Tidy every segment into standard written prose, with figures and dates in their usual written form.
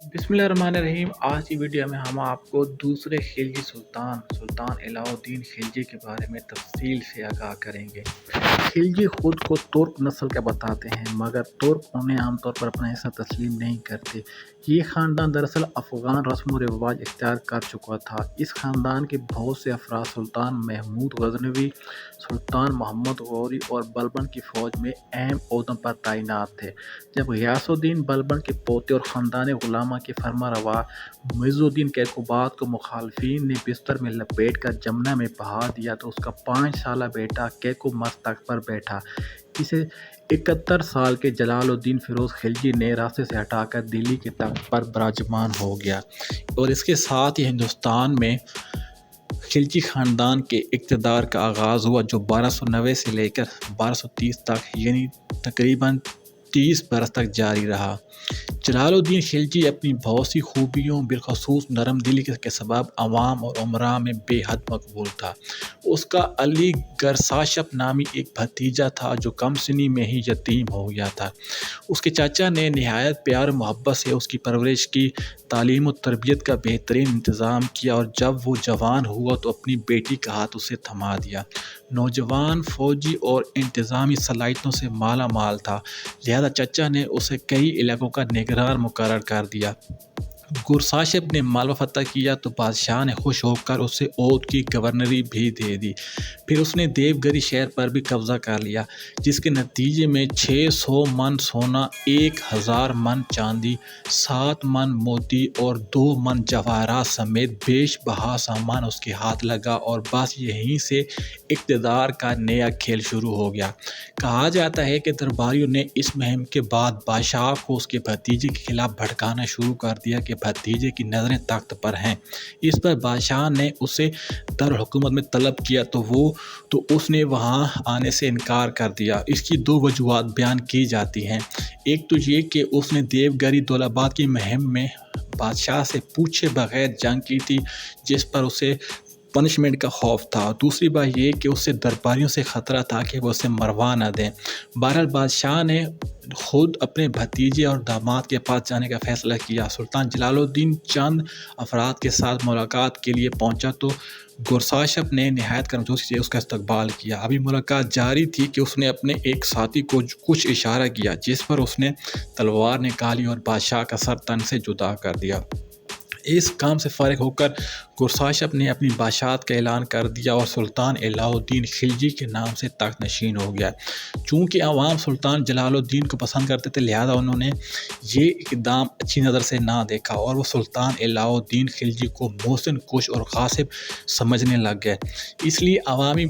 बिस्मिल्लाहिर्रहमानिर्रहीम। आज की वीडियो में हम आपको दूसरे खिलजी सुल्तान अलाउद्दीन खिलजी के बारे में तफसील से आगाह करेंगे। खिलजी खुद को तुर्क नस्ल का बताते हैं, मगर तुर्क उन्हें आमतौर पर अपना हिस्सा तस्लीम नहीं करते। ये ख़ानदान दरअसल अफ़गान रस्म व रिवाज इख्तियार कर चुका था। इस ख़ानदान के बहुत से अफराद सुल्तान महमूद गज़नवी, सुल्तान मोहम्मद गौरी और बलबन की फ़ौज में अहम ओहदों पर तैनात थे। जब ग़ियासुद्दीन बलबन के पोते और ख़ानदान गुलामा के फरमारवा मुइज़ुद्दीन कैकोबाद को मुखालफिन ने बिस्तर में लपेट कर जमुना में बहा दिया, तो उसका 5 साला बेटा कैकोमस तख्त पर बैठा। इसे 71 साल के जलालुद्दीन फ़िरोज़ खिलजी ने रास्ते से हटाकर दिल्ली के तख्त पर विराजमान हो गया, और इसके साथ ही हिंदुस्तान में खिलजी ख़ानदान के इक़्तिदार का आगाज़ हुआ, जो 1290 से लेकर 1230 तक यानी तकरीबन 30 बरस तक जारी रहा। जलालुद्दीन खिलजी अपनी बहुत सी खूबियों, बिलखसूस नरम दिली के सबब अवाम और उमरा में बेहद मकबूल था। उसका अली गरसाशप नामी एक भतीजा था, जो कम सिनी में ही यतीम हो गया था। उसके चाचा ने नहायत प्यार मोहब्बत से उसकी परवरिश की, तालीम और तरबियत का बेहतरीन इंतज़ाम किया, और जब वो जवान हुआ तो अपनी बेटी का हाथ उसे थमा दिया। नौजवान फ़ौजी और इंतज़ामी सलाहियतों से माला माल था, लिहाजा चचा ने उसे कई इलाकों का निगरान मुकर्रर कर दिया। गुरसाशप ने मालवा फतह किया तो बादशाह ने खुश होकर उसे ओद की गवर्नरी भी दे दी। फिर उसने देवगिरी शहर पर भी कब्जा कर लिया, जिसके नतीजे में 600 मन सोना, 1000 मन चांदी, 7 मन मोती और 2 मन जवाहरात समेत बेशबहा सामान उसके हाथ लगा, और बस यहीं से इक़्तिदार का नया खेल शुरू हो गया। कहा जाता है कि दरबारियों ने इस मुहिम के बाद बादशाह को उसके भतीजे के खिलाफ भड़काना शुरू कर दिया कि भतीजे की नज़रें तख्त पर हैं। इस पर बादशाह ने उसे दारुल हुकूमत में तलब किया, तो उसने वहाँ आने से इनकार कर दिया। इसकी 2 वजूहात बयान की जाती हैं। एक तो ये कि उसने देवगिरी दौलाबाद की मुहिम में बादशाह से पूछे बगैर जंग की थी, जिस पर उसे पनिशमेंट का खौफ था। दूसरी बात ये कि उससे दरबारियों से ख़तरा था कि वो उसे मरवा न दें। बहरहाल बादशाह ने खुद अपने भतीजे और दामाद के पास जाने का फ़ैसला किया। सुल्तान जलालुद्दीन चंद अफराद के साथ मुलाकात के लिए पहुंचा, तो गुरसाशप ने नहायत गर्मजोशी से उसका इस्तकबाल किया। अभी मुलाकात जारी थी कि उसने अपने एक साथी को कुछ इशारा किया, जिस पर उसने तलवार निकाली और बादशाह का सर तन से जुदा कर दिया। इस काम से फारिग होकर गुरसाशप ने अपनी बादशाहत का ऐलान कर दिया और सुल्तान अलाउद्दीन खिलजी के नाम से तख्त नशीन हो गया। चूँकि अवाम सुल्तान जलालुद्दीन को पसंद करते थे, लिहाजा उन्होंने ये इक़दाम अच्छी नज़र से ना देखा, और वो सुल्तान अलाउद्दीन खिलजी को मोहसिन कुश और गासिब समझने लग गए। इसलिए अवामी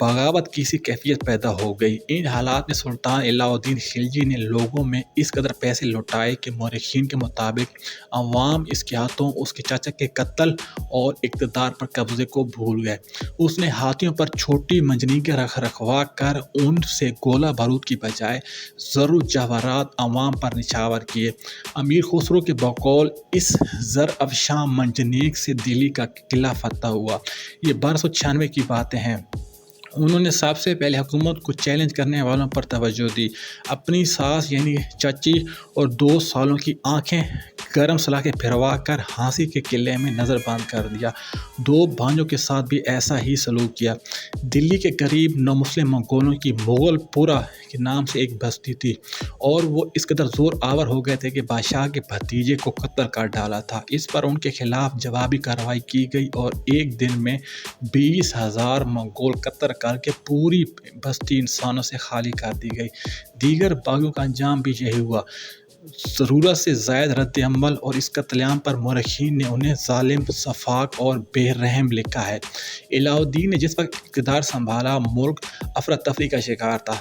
बगावत की सी कैफियत पैदा हो गई। इन हालात में सुल्तान अलाउद्दीन खिलजी ने लोगों में इस कदर पैसे लुटाए कि मौरखीन के मुताबिक अवाम इसके हाथों उसके चाचा के कत्ल और इक़्तिदार पर कब्ज़े को भूल गए। उसने हाथियों पर छोटी मंजनीकें रखवा कर उनसे गोला बारूद की बजाय ज़र जवाहरात अवाम पर निछावर किए। अमीर खुसरो के बकौल इस ज़र अफशां मंजनीक से दिल्ली का किला फतह हुआ। ये 1296 की बातें हैं। उन्होंने सबसे पहले हुकूमत को चैलेंज करने वालों पर तवज्जो दी। अपनी सास यानी चाची और 2 सालों की आंखें गरम सलाखें फिरवा कर हांसी के किले में नज़रबंद कर दिया। 2 भांजों के साथ भी ऐसा ही सलूक किया। दिल्ली के करीब नौमुस्लिम मंगोलों की मुगलपुरा के नाम से एक बस्ती थी, और वो इस कदर ज़ोर आवर हो गए थे कि बादशाह के भतीजे को कत्ल कर डाला था। इस पर उनके खिलाफ जवाबी कार्रवाई की गई, और एक दिन में 20,000 मंगोल कत्ल करके पूरी बस्ती इंसानों से खाली कर दी गई। दीगर बागियों का अंजाम भी यही हुआ। ज़रूरत से ज़ायद रद्द अमल और इस कत्लेआम पर मौरखीन ने उन्हें ज़ालिम, सफाक और बेरहम लिखा है। अलाउद्दीन ने जिस वक्त इक़्तिदार संभाला, मुल्क अफरा तफरी का शिकार था।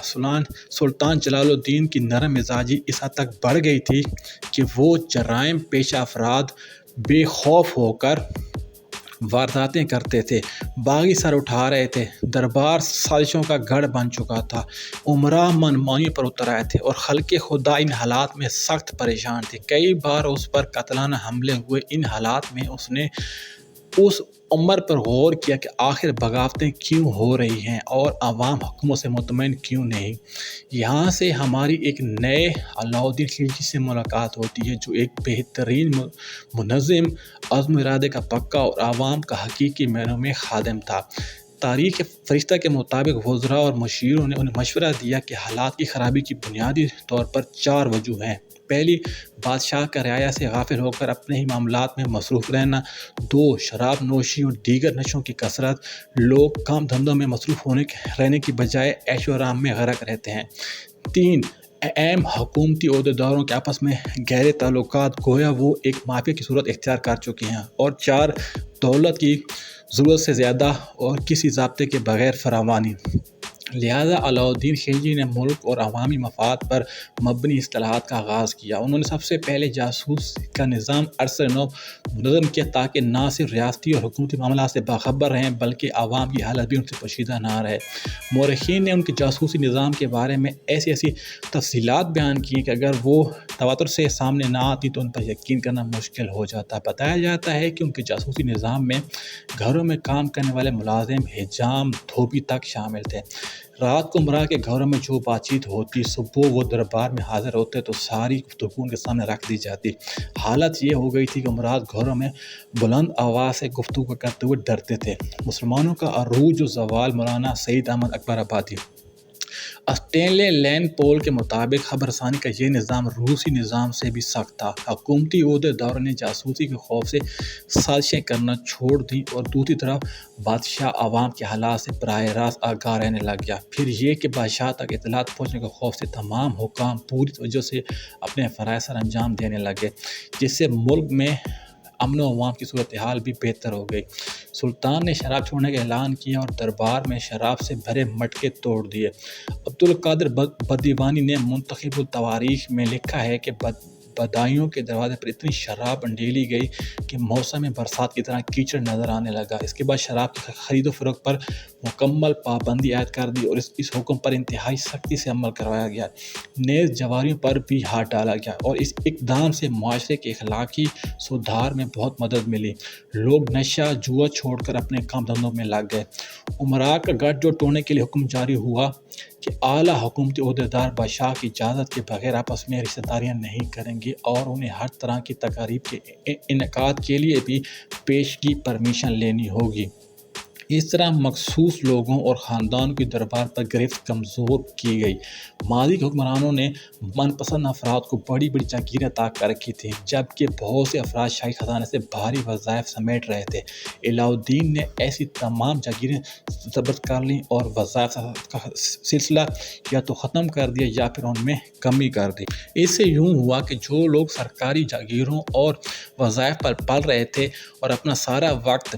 सुल्तान जलालुद्दीन की नरम मिजाजी इस हद तक बढ़ गई थी कि वो जराइम पेशा अफराद बेखौफ होकर वारदातें करते थे, बागी सर उठा रहे थे। दरबार साजिशों का गढ़ बन चुका था। उमरा मनमानी पर उतर आए थे, और खल्के खुदा इन हालात में सख्त परेशान थे। कई बार उस पर कतलाना हमले हुए। इन हालात में उसने اس عمر پر غور کیا کہ آخر بغاوتیں کیوں ہو رہی ہیں اور عوام حکومت سے مطمئن کیوں نہیں۔ یہاں سے ہماری ایک نئے علاؤ الدین خلجی سے ملاقات ہوتی ہے، جو ایک بہترین منظم، عزم ارادے کا پکا اور عوام کا حقیقی معنوں میں خادم تھا۔ تاریخ فرشتہ کے مطابق وزراء اور مشیروں نے انہیں مشورہ دیا کہ حالات کی خرابی کی بنیادی طور پر 4 وجوہ ہیں۔ پہلی، بادشاہ کا رعایا سے غافل ہو کر اپنے ہی معاملات میں مصروف رہنا۔ 2، شراب نوشی اور دیگر نشوں کی کثرت۔ لوگ کام دھندوں میں مصروف رہنے کی بجائے عیش و آرام میں غرق رہتے ہیں۔ 3، اہم حکومتی عہدیداروں کے آپس میں گہرے تعلقات، گویا وہ ایک مافیا کی صورت اختیار کر چکے ہیں۔ اور 4، دولت کی ضرورت سے زیادہ اور کسی ضابطے کے بغیر فراوانی۔ لہذا علاؤ الدین خلجی نے ملک اور عوامی مفاد پر مبنی اصلاحات کا آغاز کیا۔ انہوں نے سب سے پہلے جاسوس کا نظام عرصۂ نو منظم کیا تاکہ نہ صرف ریاستی اور حکومتی معاملات سے باخبر رہیں بلکہ عوام کی حالت بھی ان سے پوشیدہ نہ رہے۔ مورخین نے ان کے جاسوسی نظام کے بارے میں ایسی تفصیلات بیان کی کہ اگر وہ تواتر سے سامنے نہ آتی تو ان پر یقین کرنا مشکل ہو جاتا۔ بتایا جاتا ہے کہ ان کے جاسوسی نظام میں گھروں میں کام کرنے والے ملازم حجام، دھوبی تک شامل تھے۔ رات کو امراء کے گھروں میں جو بات چیت ہوتی، صبح وہ دربار میں حاضر ہوتے تو ساری گفتگو ان کے سامنے رکھ دی جاتی۔ حالت یہ ہو گئی تھی کہ امراء گھروں میں بلند آواز سے گفتگو کرتے ہوئے ڈرتے تھے۔ مسلمانوں کا عروج و زوال۔ مولانا سعید احمد اکبر آبادی اسٹینلے لین پول کے مطابق خبر رسانی کا یہ نظام روسی نظام سے بھی سخت تھا۔ حکومتی عہدیداروں نے جاسوسی کے خوف سے سازشیں کرنا چھوڑ دیں اور دوسری طرف بادشاہ عوام کے حالات سے براہ راست آگاہ رہنے لگ گیا۔ پھر یہ کہ بادشاہ تک اطلاعات پہنچنے کے خوف سے تمام حکام پوری توجہ سے اپنے فرائض سر انجام دینے لگے، جس سے ملک میں امن و امان کی صورتحال بھی بہتر ہو گئی۔ سلطان نے شراب چھوڑنے کا اعلان کیا اور دربار میں شراب سے بھرے مٹکے توڑ دیے۔ عبدالقادر بددیوانی نے منتخب التواریخ میں لکھا ہے کہ بدایوں کے دروازے پر اتنی شراب انڈیلی گئی کہ موسم برسات کی طرح کیچڑ نظر آنے لگا۔ اس کے بعد شراب کی خرید و فروخت پر مکمل پابندی عائد کر دی اور اس حکم پر انتہائی سختی سے عمل کروایا گیا۔ نیز جواریوں پر بھی ہاتھ ڈالا گیا اور اس اقدام سے معاشرے کے اخلاقی سدھار میں بہت مدد ملی۔ لوگ نشہ جوا چھوڑ کر اپنے کام دھندوں میں لگ گئے۔ امراء کا گٹھ جوڑ توڑنے کے لیے حکم جاری ہوا کہ اعلیٰ حکومتی عہدیدار بادشاہ کی اجازت کے بغیر آپس میں رشتہ داریاں نہیں کریں گے اور انہیں ہر طرح کی تقاریب کے انعقاد کے لیے بھی پیشگی پرمیشن لینی ہوگی۔ اس طرح مخصوص لوگوں اور خاندانوں کی دربار پر گرفت کمزور کی گئی۔ ماضی کے حکمرانوں نے من پسند افراد کو بڑی بڑی جاگیریں عطا کر رکھی تھیں، جبکہ بہت سے افراد شاہی خزانے سے بھاری وظائف سمیٹ رہے تھے۔ علاؤ الدین نے ایسی تمام جاگیریں ضبط کر لیں اور وظائف کا سلسلہ یا تو ختم کر دیا یا پھر ان میں کمی کر دی۔ اس سے یوں ہوا کہ جو لوگ سرکاری جاگیروں اور وظائف پر پل رہے تھے اور اپنا سارا وقت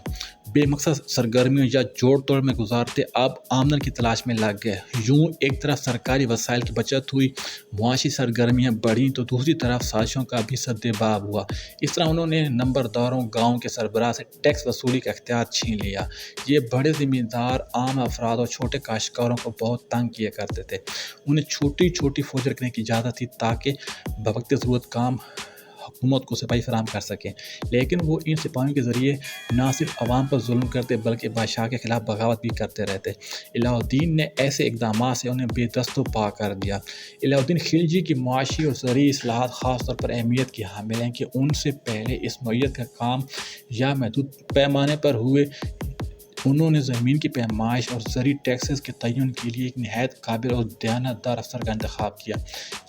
بے مقصد سرگرمیوں یا جوڑ توڑ میں گزارتے، اب آمدن کی تلاش میں لگ گئے۔ یوں ایک طرف سرکاری وسائل کی بچت ہوئی، معاشی سرگرمیاں بڑھیں تو دوسری طرف سازشوں کا بھی سدباب ہوا۔ اس طرح انہوں نے نمبرداروں، گاؤں کے سربراہ سے ٹیکس وصولی کا اختیار چھین لیا۔ یہ بڑے زمیندار عام افراد اور چھوٹے کاشتکاروں کو بہت تنگ کیا کرتے تھے۔ انہیں چھوٹی چھوٹی فوج رکھنے کی اجازت تھی تاکہ بوقت ضرورت کام حکومت کو سپاہی فراہم کر سکیں، لیکن وہ ان سپاہیوں کے ذریعے نہ صرف عوام پر ظلم کرتے بلکہ بادشاہ کے خلاف بغاوت بھی کرتے رہتے۔ علاؤ الدین نے ایسے اقدامات سے انہیں بے دست و پا کر دیا۔ علاؤ الدین خلجی کی معاشی اور زرعی اصلاحات خاص طور پر اہمیت کی حامل ہیں کہ ان سے پہلے اس نوعیت کا کام یا محدود پیمانے پر ہوئے۔ انہوں نے زمین کی پیمائش اور زرعی ٹیکسز کے تعین کے لیے ایک نہایت قابل اور دیانتدار افسر کا انتخاب کیا،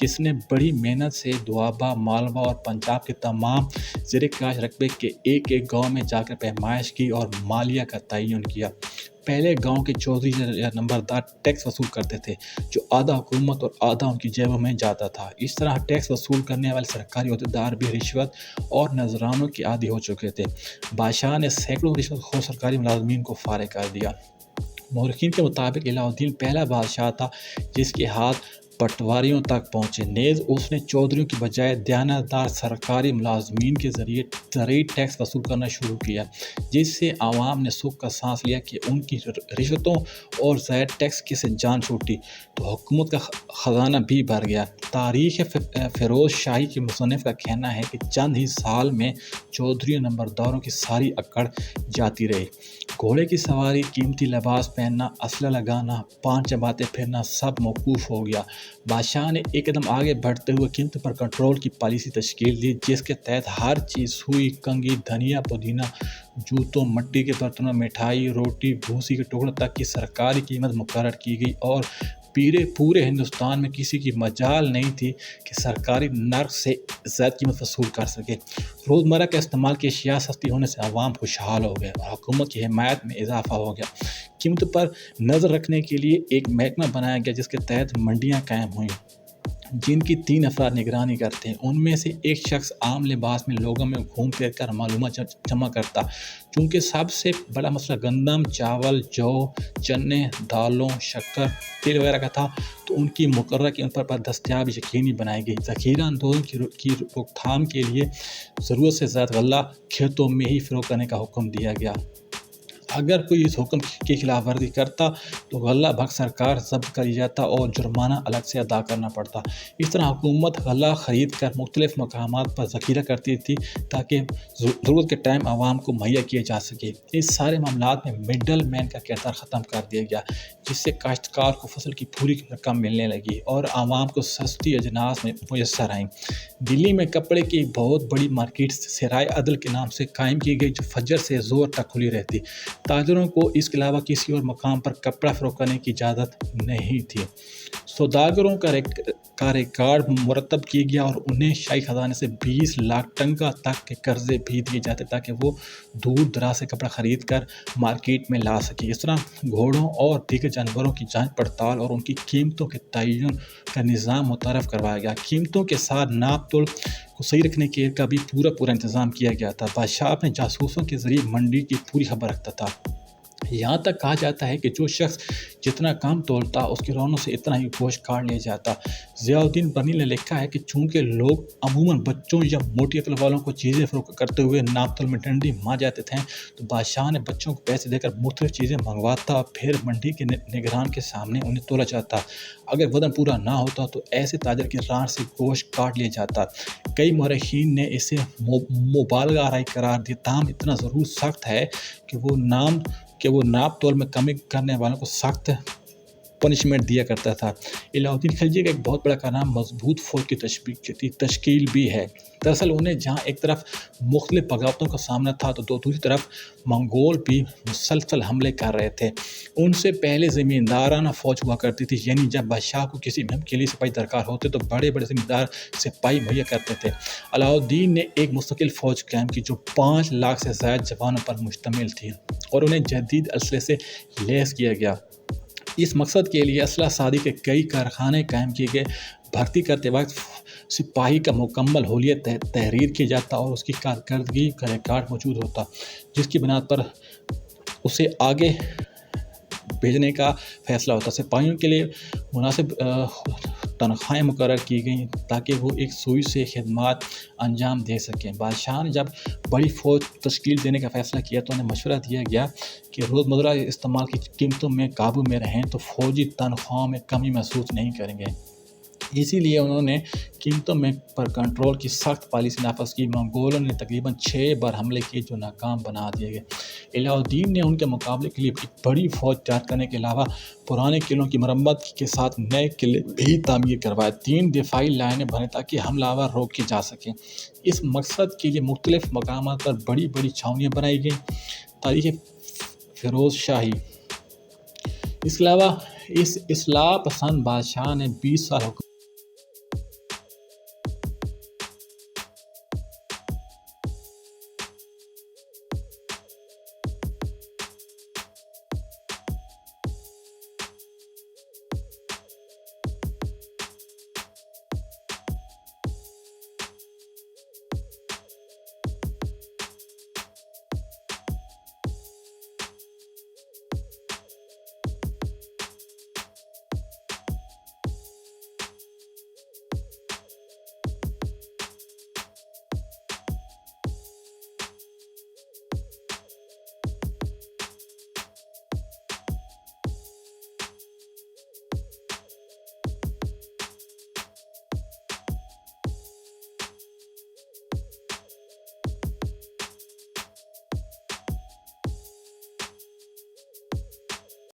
جس نے بڑی محنت سے دوابہ، مالوا اور پنجاب کے تمام زیر کاشت رقبے کے ایک ایک گاؤں میں جا کر پیمائش کی اور مالیہ کا تعین کیا۔ پہلے گاؤں کے چودھری یا نمبردار ٹیکس وصول کرتے تھے، جو آدھا حکومت اور آدھا ان کی جیبوں میں جاتا تھا۔ اس طرح ٹیکس وصول کرنے والے سرکاری عہدیدار بھی رشوت اور نذرانوں کے عادی ہو چکے تھے۔ بادشاہ نے سینکڑوں رشوت خور سرکاری ملازمین کو فارغ کر دیا۔ مورخین کے مطابق علاؤ الدین پہلا بادشاہ تھا جس کے ہاتھ पटवारियों तक पहुँचे। नेज़ उसने चौधरियों की बजाय दयानतदार सरकारी मुलाजमीन के ज़रिए ज़रूरी टैक्स वसूल करना शुरू किया, जिससे आवाम ने सुख का सांस लिया कि उनकी रिश्वतों और ज़ायद टैक्स की से जान छूटी तो हुकूमत का ख़जाना भी भर गया। तारीख़ फ़िरोज़ शाही के मुसन्निफ़ का कहना है कि चंद ही साल में चौधरी नंबरदारों की सारी अकड़ जाती रही। घोड़े की सवारी, कीमती लिबास पहनना, असला लगाना, पान चबाते फिरना सब मौकूफ़ हो गया। बादशाह ने एक कदम आगे बढ़ते हुए कीमत पर कंट्रोल की पॉलिसी तश्कील दी, जिसके तहत हर चीज़ सुई, कंघी, धनिया, पुदीना, जूतों, मिट्टी के बर्तनों, मिठाई, रोटी, भूसी के टुकड़ों तक की सरकारी कीमत मुकर्रर की गई और पूरे हिंदुस्तान में किसी की मजाल नहीं थी कि सरकारी नर्क से ज़्यादा कीमत वसूल कर सके। रोज़मर्रा के इस्तेमाल की अशिया सस्ती होने से आवाम खुशहाल हो गए और हुकूमत की हिमायत में इजाफा हो गया। कीमत पर नज़र रखने के लिए एक महकमा बनाया गया, जिसके तहत मंडियाँ कायम हुईं, जिनकी 3 अफराद निगरानी करते हैं। उनमें से एक शख्स आम लिबास में लोगों में घूम फिर कर मालूमात जमा करता। चूँकि सबसे बड़ा मसला गंदम, चावल, जौ, चने, दालों, शक्कर, तेल वगैरह का था, तो उनकी मुकर्रर कीमत पर दस्तयाब यकीनी बनाई गई। ज़ख़ीरा आंदोलन की रोकथाम के लिए ज़रूरत से ज़्यादा गल्ला खेतों में ही फ़रोख्त करने का हुक्म दिया गया। अगर कोई इस हुक्म की खिलाफ वर्जी करता तो गल्ला भग सरकार जब्त कर लिया जाता और जुर्माना अलग से अदा करना पड़ता। इस तरह हुकूमत गल्ला ख़रीद कर मुख्तलिफ़ मकामात पर ज़ख़ीरा करती थी ताकि ज़रूरत के टाइम आवाम को मुहैया किया जा सके। इस सारे मामलात में मिडल मैन का किरदार ख़त्म कर दिया गया, जिससे काश्तकार को फसल की पूरी रकम मिलने लगी और आवाम को सस्ती अजनास में मुयस्सर आईं। दिल्ली में कपड़े की एक बहुत बड़ी मार्केट सराय अदल के नाम से कायम की गई, जो फजर से ज़ोर तक खुली रहती। ताजरों को इसके अलावा किसी और मकाम पर कपड़ा फ़रोख्त करने की इजाज़त नहीं थी। सौदागरों का रिकॉर्ड मुरतब किया गया और उन्हें शाही खजाने से 20 लाख टंका तक के कर्जे भी दिए जाते ताकि वो दूर दराज से कपड़ा ख़रीद कर मार्केट में ला सके। इस तरह घोड़ों और दीगर जानवरों की जांच पड़ताल और उनकी कीमतों के तयन का निज़ाम मुतअर्रफ़ करवाया गया। कीमतों के साथ नाप तोल को सही रखने का भी पूरा इंतज़ाम किया गया था। बादशाह अपने जासूसों के ज़रिए मंडी की पूरी खबर रखता था। यहाँ तक कहा जाता है कि जो शख्स जितना कम तोलता उसके रौनों से इतना ही गोश्त काट लिया जाता। ज़ियाउद्दीन बनी ने लिखा है कि चूँकि लोग अमूमन बच्चों या मोटी अकल वालों को चीज़ें फ़रोख्त करते हुए नाप तोल में डंडी मार जाते थे, तो बादशाह ने बच्चों को पैसे देकर मुख्तलिफ़ चीज़ें मंगवाता, फिर मंडी के निगरान के सामने उन्हें तोला जाता। अगर वज़न पूरा ना होता तो ऐसे ताजर की रांड से गोश्त काट लिया जाता। कई मौरख़ीन ने इसे मुबालगा आराई करार दिया, ताहम इतना ज़रूर सख्त है कि वो नाप तोल में कमी करने वालों को सख्त पनिशमेंट दिया करता था। अलाउद्दीन खिलजी का एक बहुत बड़ा कारनामा मजबूत फ़ौज की तश्कील भी है। दरअसल उन्हें जहाँ एक तरफ मुख्तलिफ बगावतों का सामना था तो दूसरी तरफ मंगोल भी मुसलसल हमले कर रहे थे। उनसे पहले ज़मींदाराना फ़ौज हुआ करती थी, यानी जब बादशाह को किसी मुहिम के लिए सिपाही दरकार होते तो बड़े बड़े ज़मींदार सिपाही मुहैया करते थे। अलाउद्दीन ने एक मुस्तकिल फ़ौज कायम की जो 5 लाख से ज़्यादा जवानों पर मुश्तमिल थी और उन्हें जदीद असले से लैस किया गया। इस मकसद के लिए असला सादी के कई कारखाने कायम किए गए। भर्ती करते वक्त सिपाही का मुकम्मल हुलिया तहरीर किया जाता और उसकी कारकर्दगी का रिकॉर्ड मौजूद होता, जिसकी बुनियाद पर उसे आगे भेजने का फैसला होता। सिपाहियों के लिए मुनासिब तनख्वाहें मुकर्रर की गई ताकि वो एक सुई से खिदमत अंजाम दे सकें। बादशाह ने जब बड़ी फ़ौज तश्कील देने का फ़ैसला किया तो उन्हें मशवरा दिया गया कि रोज़मर्रा इस्तेमाल की कीमतों में काबू में रहें तो फ़ौजी तनख्वाहों में कमी महसूस नहीं करेंगे। इसीलिए उन्होंने कीमतों में पर कंट्रोल की सख्त पॉलिसी नाफज की। मंगोलों ने तकरीबन 6 बार हमले किए जो नाकाम बना दिए गए। अलाउद्दीन ने उनके मुकाबले के लिए एक बड़ी फ़ौज तैयार करने के अलावा पुराने किलों की मरम्मत के साथ नए किले भी तामीर करवाए। 3 दिफाई लाइनें बने ताकि हमलावर रोके जा सकें। इस मकसद के लिए मुख्तलिफ मकामात पर बड़ी बड़ी छावनियाँ बनाई गई। तारीख़ फ़िरोज़ शाही। इसके अलावा इस इस्लाह पसंद बादशाह ने 20 साल